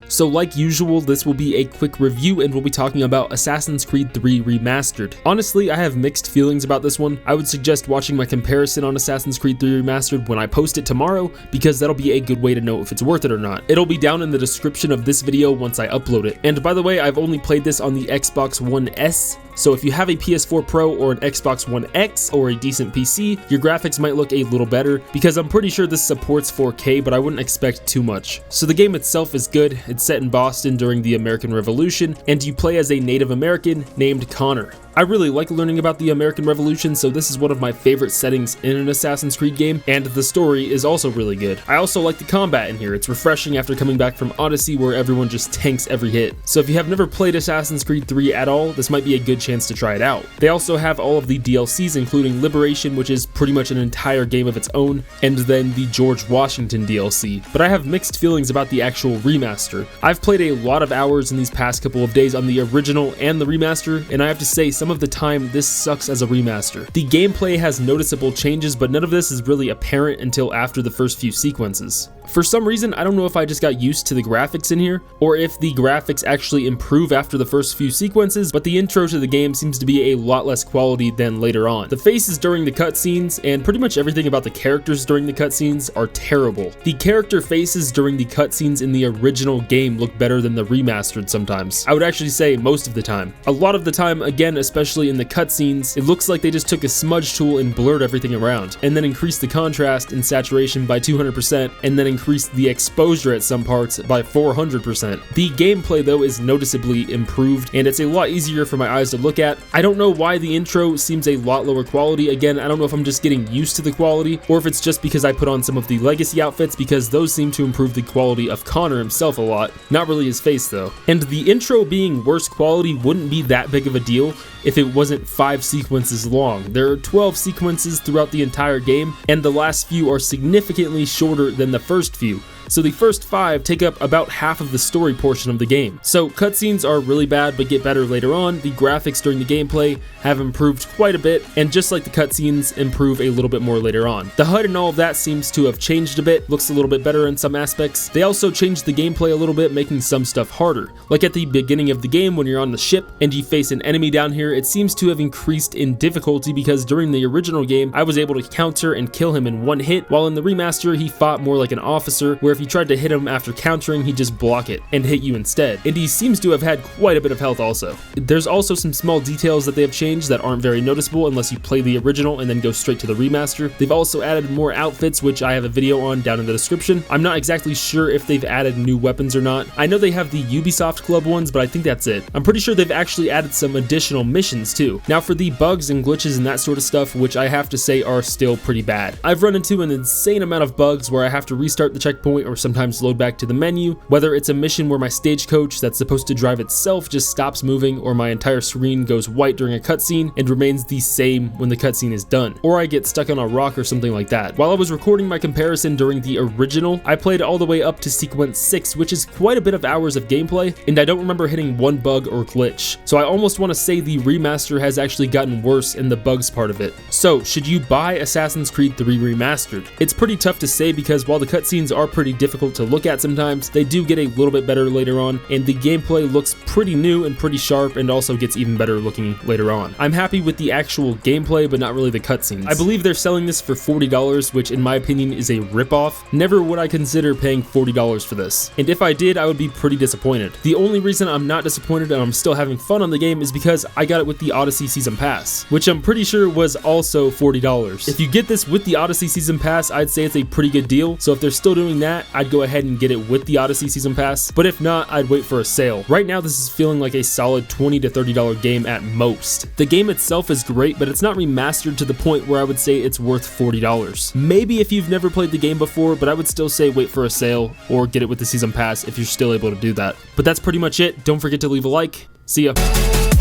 So like usual, this will be a quick review and we'll be talking about Assassin's Creed 3 Remastered. Honestly, I have mixed feelings about this one. I would suggest watching my comparison on Assassin's Creed 3 Remastered when I post it tomorrow, because that'll be a good way to know if it's worth it or not. It'll be down in the description of this video once I upload it. And by the way, I've only played this on the Xbox One S, so if you have a PS4 Pro or an Xbox One X or a decent PC, your graphics might look a little better, because I'm pretty sure this supports 4K, but I wouldn't expect too much. So the game itself is good. It's set in Boston during the American Revolution, and you play as a Native American named Connor. I really like learning about the American Revolution, so this is one of my favorite settings in an Assassin's Creed game, and the story is also really good. I also like the combat in here. It's refreshing after coming back from Odyssey, where everyone just tanks every hit. So if you have never played Assassin's Creed 3 at all, this might be a good chance to try it out. They also have all of the DLCs, including Liberation, which is pretty much an entire game of its own, and then the George Washington DLC. But I have mixed feelings about the actual remaster. I've played a lot of hours in these past couple of days on the original and the remaster, and I have to say, some of the time this sucks as a remaster. The gameplay has noticeable changes, but none of this is really apparent until after the first few sequences. For some reason, I don't know if I just got used to the graphics in here, or if the graphics actually improve after the first few sequences, but the intro to the game seems to be a lot less quality than later on. The faces during the cutscenes, and pretty much everything about the characters during the cutscenes, are terrible. The character faces during the cutscenes in the original game look better than the remastered sometimes. I would actually say most of the time. A lot of the time, again, especially in the cutscenes, it looks like they just took a smudge tool and blurred everything around, and then increased the contrast and saturation by 200%, and then increased the exposure at some parts by 400%. The gameplay though is noticeably improved, and it's a lot easier for my eyes to look at. I don't know why the intro seems a lot lower quality. Again, I don't know if I'm just getting used to the quality, or if it's just because I put on some of the legacy outfits, because those seem to improve the quality of Connor himself a lot. Not really his face though. And the intro being worse quality wouldn't be that big of a deal if it wasn't 5 sequences long. There are 12 sequences throughout the entire game, and the last few are significantly shorter than the first few. So the first 5 take up about half of the story portion of the game. So cutscenes are really bad but get better later on. The graphics during the gameplay have improved quite a bit, and just like the cutscenes, improve a little bit more later on. The HUD and all of that seems to have changed a bit, looks a little bit better in some aspects. They also changed the gameplay a little bit, making some stuff harder. Like at the beginning of the game when you're on the ship and you face an enemy down here, it seems to have increased in difficulty, because during the original game I was able to counter and kill him in one hit, while in the remaster he fought more like an officer, where if you tried to hit him after countering, he'd just block it and hit you instead. And he seems to have had quite a bit of health also. There's also some small details that they have changed that aren't very noticeable unless you play the original and then go straight to the remaster. They've also added more outfits, which I have a video on down in the description. I'm not exactly sure if they've added new weapons or not. I know they have the Ubisoft Club ones, but I think that's it. I'm pretty sure they've actually added some additional missions too. Now for the bugs and glitches and that sort of stuff, which I have to say are still pretty bad. I've run into an insane amount of bugs where I have to restart the checkpoint or sometimes load back to the menu, whether it's a mission where my stagecoach that's supposed to drive itself just stops moving, or my entire screen goes white during a cutscene and remains the same when the cutscene is done, or I get stuck on a rock or something like that. While I was recording my comparison during the original, I played all the way up to sequence 6, which is quite a bit of hours of gameplay, and I don't remember hitting one bug or glitch. So I almost want to say the remaster has actually gotten worse in the bugs part of it. So should you buy Assassin's Creed 3 Remastered? It's pretty tough to say, because while the cutscenes are pretty difficult to look at sometimes, they do get a little bit better later on, and the gameplay looks pretty new and pretty sharp, and also gets even better looking later on. I'm happy with the actual gameplay, but not really the cutscenes. I believe they're selling this for $40, which in my opinion is a ripoff. Never would I consider paying $40 for this, and if I did, I would be pretty disappointed. The only reason I'm not disappointed and I'm still having fun on the game is because I got it with the Odyssey Season Pass, which I'm pretty sure was also $40. If you get this with the Odyssey Season Pass, I'd say it's a pretty good deal, so if they're still doing that, I'd go ahead and get it with the Odyssey Season Pass, but if not, I'd wait for a sale. Right now, this is feeling like a solid $20 to $30 game at most. The game itself is great, but it's not remastered to the point where I would say it's worth $40. Maybe if you've never played the game before, but I would still say wait for a sale, or get it with the Season Pass if you're still able to do that. But that's pretty much it. Don't forget to leave a like. See ya.